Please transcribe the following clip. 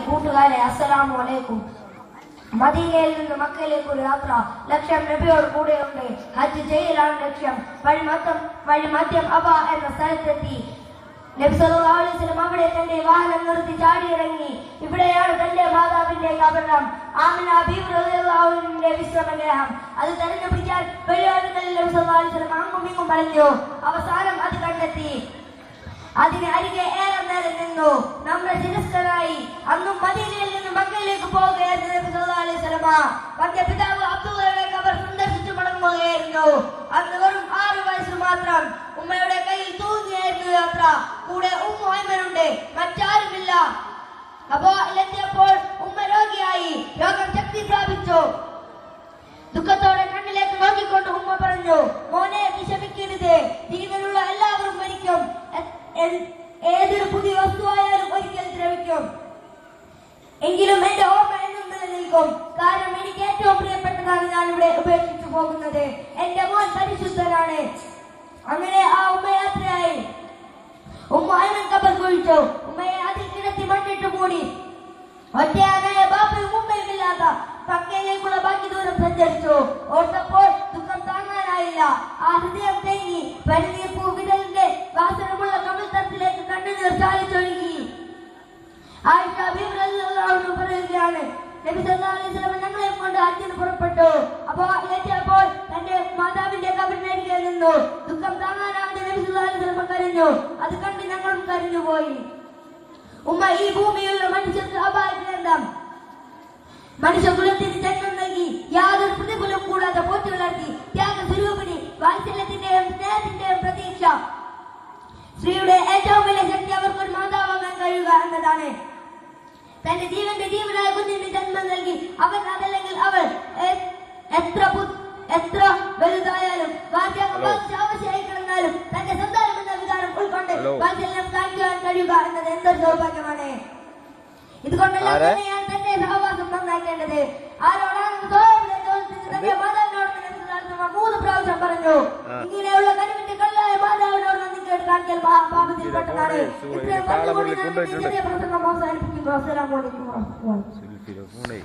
കൂട്ടുകാരെ അസ്സലാമു അലൈക്കും. മദീനയിൽ നിന്ന് മക്കയിലേക്ക് ഒരു യാത്ര. ലക്ഷ്യം നബിയോട് കൂടെയുണ്ട്. ഹജ്ജ് ചെയ്യലാണ് ലക്ഷ്യം. വഴിമധ്യം അബ എന്ന സ്ഥലത്തെത്തി. നബി സല്ലല്ലാഹു അലൈഹി വസല്ലം അവിടെ തന്റെ വാഹനം നിർത്തി ചാടിയിറങ്ങി. ഇവിടെയാണ് തന്റെ മാതാവിന്റെ കബറിടം. ആമിന ബീവി റളിയല്ലാഹു അൻഹയുടെ വിശ്രമഗൃഹം. അത് തെരഞ്ഞുപിടിക്കാൻ വെളിയാടുകളിൽ നബി സല്ലല്ലാഹു അലൈഹി വസല്ലം അങ്ങും ഇങ്ങും പറഞ്ഞു. അവസാനം അത് കണ്ടെത്തി. അതിന് അരികെ ഏറെ നേരം നിന്നു. നമ്മുടെ ശിരസ്കരായി അന്നും മദീനയിൽ നിന്ന് മക്കയിലേക്ക് പോവുകയായിരുന്നു നബി സല്ലല്ലാഹു അലൈഹി വസല്ലം. തന്റെ പിതാവ് അബ്ദുള്ളയുടെ ഖബർ സന്ദർശിച്ചു മടങ്ങുകയായിരുന്നു. അന്ന് വെറും 6 വയസ്സ് മാത്രം. ഉമ്മയുടെ കയ്യിൽ തൂങ്ങിയായിരുന്നു യാത്ര. കൂടെ ഉമ്മു ഐമനുണ്ട്, മറ്റാരുമില്ല. എത്തിയപ്പോൾ ഉമ്മ രോഗിയായി. രോഗം ശക്തി പ്രാപിച്ചു. ദുഃഖത്തോടെ കണ്ണിലേക്ക് നോക്കിക്കൊണ്ട് ഉമ്മ പറഞ്ഞു, മോനെ വിഷമിക്കരുത്, ജീവനുള്ള എല്ലാവരും മരിക്കും. ഏതൊരു പുതിയ വസ്തുവായാലും ഒരിക്കൽ ദ്രവിക്കും. എങ്കിലും എന്റെ ഓർമ്മ എന്നും നിലനിൽക്കും. കാരണം എനിക്ക് ഏറ്റവും പ്രിയപ്പെട്ടതാണ് ഞാൻ ഇവിടെ ഉപേക്ഷിച്ചു പോകുന്നത്. എന്റെ മോൻ പരിശുദ്ധനാണ്. അങ്ങനെ ആ ഉമ്മ യാത്രയായി. ഉമ്മ ഐമൻ ഖബർ കുഴിച്ചു. ഉമ്മയെ അതിൽ കിടത്തി മണ്ണിട്ട് മൂടി. ഒറ്റയാനായ ബാപ്പയും ഉമ്മയുമില്ലാത്ത മക്കയിലേക്കുള്ള ബാക്കി ദൂരം സഞ്ചരിച്ചു. ഓർത്തപ്പോൾ ദുഃഖം താങ്ങാനായില്ല. ആ ഹൃദയം തേങ്ങി. പരിനീർപ്പൂ വിരലിന്റെ വാസനമുള്ള കമിഴ്ത്തത്തിലേക്ക് കണ്ണുനീർ ചാലിച്ചൊഴുകി. ആയിഷ ബീവി റളിയല്ലാഹു അൻഹ പറയുകയാണ്, നബി സല്ലല്ലാഹു അലൈഹി വസല്ലം ഞങ്ങളെ കൊണ്ട് ഹജ്ജിന് പുറപ്പെട്ടു. എത്തിയപ്പോൾ തന്റെ മാതാവിന്റെ കബറിനരികെ നിന്നു. ദുഃഖം താങ്ങാനാവാതെ നബി സല്ലല്ലാഹു അലൈഹി വസല്ലം കരഞ്ഞു. അത് കണ്ട് ഞങ്ങളും കരഞ്ഞുപോയി. ഉമ്മ ഈ ഭൂമിയിലുള്ള മനുഷ്യർക്ക് അപായഗ്രന്ഥം. മനുഷ്യകുലത്തിന് ജന്മം നൽകി യാതൊരു പ്രതിഫലവും കൂടാതെ പോറ്റി വളർത്തി. ത്യാഗ സ്വരൂപിണി, വാത്സല്യത്തിന്റെയും സ്നേഹത്തിന്റെയും പ്രതീക്ഷ. സ്ത്രീയുടെ ഏറ്റവും വലിയ ശക്തി അവർക്കൊരു മാതാവാകാൻ കഴിയുക എന്നതാണ്. തന്റെ ജീവന്റെ ജീവനായ കുഞ്ഞിന് ജന്മം നൽകി. അവൻ അതല്ലെങ്കിൽ അവൾ എത്ര വലുതായാലും ആവശ്യമായി കിടന്നാലും തന്റെ സന്താനം എന്ന വികാരം ഉൾക്കൊണ്ട് വാത്സല്യം കാണിക്കാൻ കഴിയുക എന്നത് എന്തൊരു സൗഭാഗ്യമാണ്. ഇതുകൊണ്ടെല്ലാം തന്നെയാണ് തന്റെ സഹവാസം നന്നാക്കേണ്ടത്. ആരോടാണെന്ന് തന്റെ മാതാവിനോട് 3 പ്രാവശ്യം പറഞ്ഞു. ഇങ്ങനെയുള്ള കരുവിന്റെ കല്ലായ മാതാവിനോട് നന്ദി കേട്ട് കാണിക്കൽ പാപത്തിൽപ്പെട്ടതാണ്. ഇത്രയും പറഞ്ഞുകൊണ്ട് ഞാൻ ചെറിയ പ്രസംഗം അവസാനിപ്പിക്കുന്നു. അസ്സലാമു അലൈക്കും വറഹ്മത്തുള്ളാഹി.